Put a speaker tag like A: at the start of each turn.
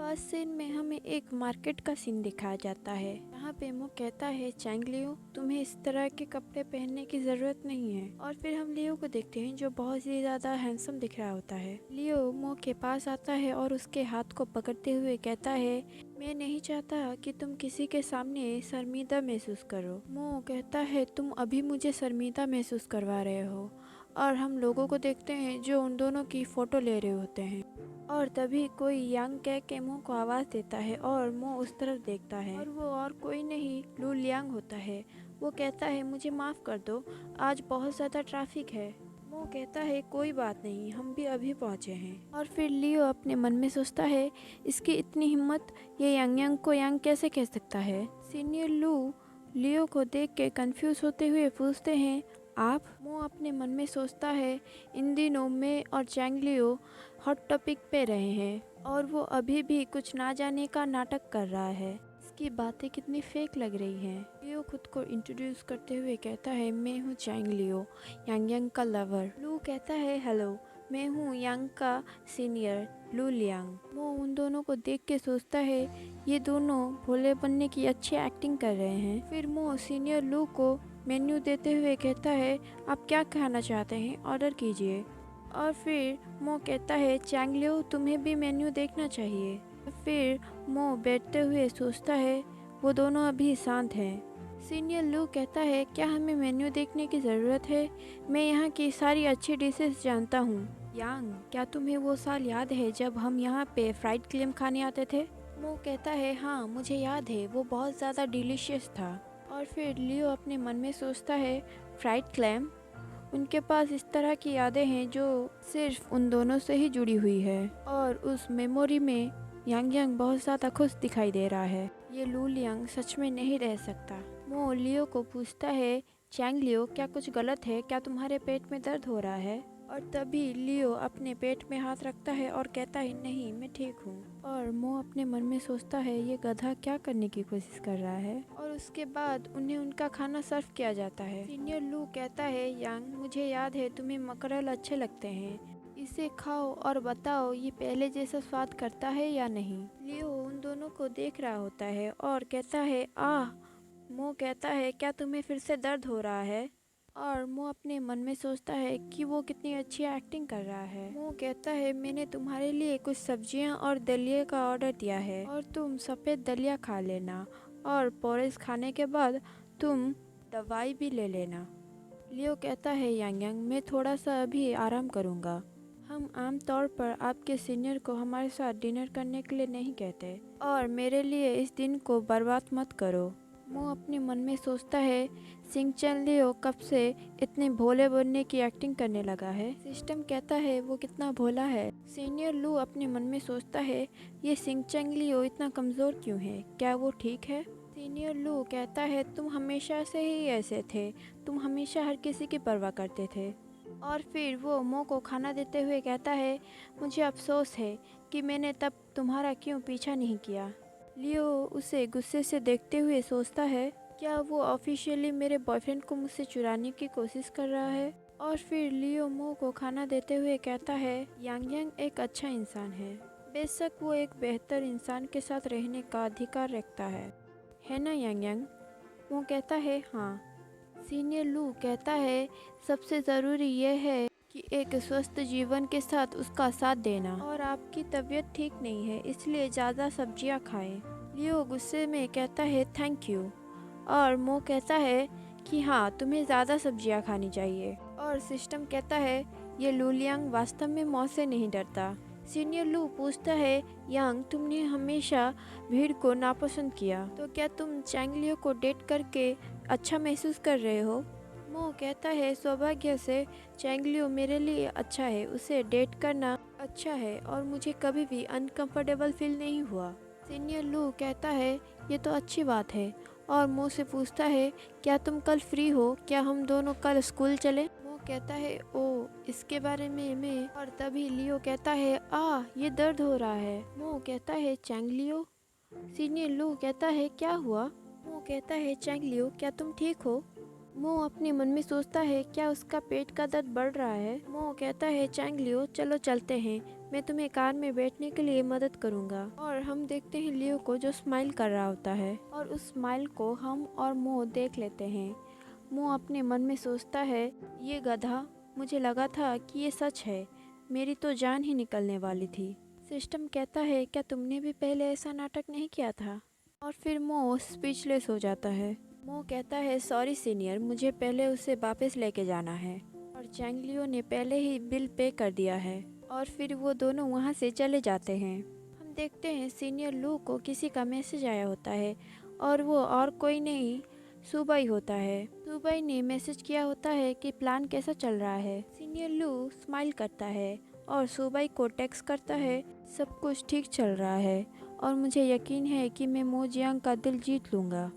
A: First scene में हमें एक मार्केट का सीन दिखाया जाता है। यहाँ पे मो कहता है चैंग लियो, तुम्हें इस तरह के कपड़े पहनने की जरूरत नहीं है। और फिर हम लियो को देखते हैं जो बहुत ही ज्यादा हैंडसम दिख रहा होता है। लियो मो के पास आता है और उसके हाथ को पकड़ते हुए कहता है, मैं नहीं चाहता कि तुम किसी के सामने शर्मिंदा महसूस करो। मो कहता है, तुम अभी मुझे शर्मिंदा महसूस करवा रहे हो। और हम लोगों को देखते हैं जो उन दोनों की फोटो ले रहे होते हैं। और तभी कोई यांग कह के मो को आवाज देता है और मो उस तरफ देखता है और वो और कोई नहीं लू लियांग होता है। वो कहता है, मुझे माफ कर दो, आज बहुत ज्यादा ट्रैफिक है। मो कहता है, कोई बात नहीं, हम भी अभी पहुंचे हैं। और फिर लियो अपने मन में सोचता है, इसकी इतनी हिम्मत, ये यांग यांग को यांग कैसे कह सकता है। सीनियर लू लियो को देख के कंफ्यूज होते हुए पूछते हैं, आप? मो अपने मन में सोचता है, इन दिनों मैं और चैंग लियो हॉट टॉपिक पे रहे हैं और वो अभी भी कुछ ना जाने का नाटक कर रहा है। इसकी बातें कितनी फेक लग रही हैं। लियो खुद को इंट्रोड्यूस करते हुए कहता है, मैं हूँ चैंग लियो, यांग यांग का लवर। लू कहता है, हेलो, मैं हूँ यांग का सीनियर लू लियांग। वो उन दोनों को देख के सोचता है, ये दोनों भोले बनने की अच्छी एक्टिंग कर रहे हैं। फिर वो सीनियर लू को मेन्यू देते हुए कहता है, आप क्या खाना चाहते हैं, ऑर्डर कीजिए। और फिर मो कहता है, चैंग लियो, तुम्हें भी मेन्यू देखना चाहिए। फिर मो बैठते हुए सोचता है, वो दोनों अभी शांत हैं। सीनियर लू कहता है, क्या हमें मेन्यू देखने की ज़रूरत है? मैं यहाँ की सारी अच्छी डिशेस जानता हूँ। यांग, क्या तुम्हें वो साल याद है जब हम यहाँ पे फ्राइड क्लेम खाने आते थे? मो कहता है, हाँ मुझे याद है, वो बहुत ज़्यादा डिलीशियस था। और फिर लियो अपने मन में सोचता है, फ्राइड क्लैम, उनके पास इस तरह की यादें हैं जो सिर्फ उन दोनों से ही जुड़ी हुई है। और उस मेमोरी में यांग यांग बहुत ज़्यादा खुश दिखाई दे रहा है। ये लू लियांग सच में नहीं रह सकता। मो लियो को पूछता है, चैंग लियो, क्या कुछ गलत है? क्या तुम्हारे पेट में दर्द हो रहा है? और तभी लियो अपने पेट में हाथ रखता है और कहता है, नहीं मैं ठीक हूँ। और मो अपने मन में सोचता है, ये गधा क्या करने की कोशिश कर रहा है। और उसके बाद उन्हें उनका खाना सर्व किया जाता है। सीनियर लू कहता है, यांग, मुझे याद है तुम्हें मकरल अच्छे लगते हैं, इसे खाओ और बताओ ये पहले जैसा स्वाद करता है या नहीं। लियो उन दोनों को देख रहा होता है और कहता है, आह। मो कहता है, क्या तुम्हें फिर से दर्द हो रहा है? और मो अपने मन में सोचता है कि वो कितनी अच्छी एक्टिंग कर रहा है। मो कहता है, मैंने तुम्हारे लिए कुछ सब्जियां और दलिया का ऑर्डर दिया है और तुम सफ़ेद दलिया खा लेना और पोरेस खाने के बाद तुम दवाई भी ले लेना। लियो कहता है, यांग यांग, मैं थोड़ा सा अभी आराम करूँगा। हम आम तौर पर आपके सीनियर को हमारे साथ डिनर करने के लिए नहीं कहते और मेरे लिए इस दिन को बर्बाद मत करो। मो अपने मन में सोचता है, सिंगचन लियो कब से इतने भोले बनने की एक्टिंग करने लगा है। सिस्टम कहता है, वो कितना भोला है। सीनियर लू अपने मन में सोचता है, ये सिंगचन लियो इतना कमज़ोर क्यों है, क्या वो ठीक है? सीनियर लू कहता है, तुम हमेशा से ही ऐसे थे, तुम हमेशा हर किसी की परवाह करते थे। और फिर वो मो को खाना देते हुए कहता है, मुझे अफसोस है कि मैंने तब तुम्हारा क्यों पीछा नहीं किया। लियो उसे गुस्से से देखते हुए सोचता है, क्या वो ऑफिशियली मेरे बॉयफ्रेंड को मुझसे चुराने की कोशिश कर रहा है। और फिर लियो मो को खाना देते हुए कहता है, यांग यांग एक अच्छा इंसान है, बेशक वो एक बेहतर इंसान के साथ रहने का अधिकार रखता है ना यांग यांग? वो कहता है, हाँ। सीनियर लू कहता है, सबसे ज़रूरी यह है कि एक स्वस्थ जीवन के साथ उसका साथ देना, और आपकी तबीयत ठीक नहीं है इसलिए ज़्यादा सब्जियां खाएं। लियो गुस्से में कहता है, थैंक यू। और मो कहता है कि हाँ, तुम्हें ज़्यादा सब्जियां खानी चाहिए। और सिस्टम कहता है, ये लू लियांग वास्तव में मौत से नहीं डरता। सीनियर लू पूछता है, यांग, तुमने हमेशा भीड़ को नापसंद किया, तो क्या तुम चैंग लियो को डेट करके अच्छा महसूस कर रहे हो? मो कहता है, सौभाग्य से चैंग लियो मेरे लिए अच्छा है, उसे डेट करना अच्छा है और मुझे कभी भी अनकंफर्टेबल फील नहीं हुआ। सीनियर लू कहता है, ये तो अच्छी बात है। और मो से पूछता है, क्या तुम कल फ्री हो, क्या हम दोनों कल स्कूल चले? मो कहता है, ओ इसके बारे में मैं। और तभी लियो कहता है, ये दर्द हो रहा है। मो कहता है, चैंग लियो? सीनियर लू कहता है, क्या हुआ? वो कहता है, चैंग लियो, क्या तुम ठीक हो? मो अपने मन में सोचता है क्या उसका पेट का दर्द बढ़ रहा है। मो कहता है चैंग लियो चलो चलते हैं, मैं तुम्हें कार में बैठने के लिए मदद करूंगा। और हम देखते हैं लियो को जो स्माइल कर रहा होता है और उस स्माइल को हम और मो देख लेते हैं। मो अपने मन में सोचता है ये गधा, मुझे लगा था कि ये सच है, मेरी तो जान ही निकलने वाली थी। सिस्टम कहता है क्या तुमने भी पहले ऐसा नाटक नहीं किया था। और फिर मो स्पीचलेस हो जाता है। मो कहता है सॉरी सीनियर, मुझे पहले उसे वापस लेके जाना है और चैंग लियो ने पहले ही बिल पे कर दिया है। और फिर वो दोनों वहाँ से चले जाते हैं। हम देखते हैं सीनियर लू को किसी का मैसेज आया होता है और वो और कोई नहीं सुबई होता है। सुबई ने मैसेज किया होता है कि प्लान कैसा चल रहा है। सीनियर लू स्माइल करता है और सुबई को टेक्स्ट करता है सब कुछ ठीक चल रहा है और मुझे यकीन है कि मैं मो जियांग का दिल जीत लूँगा।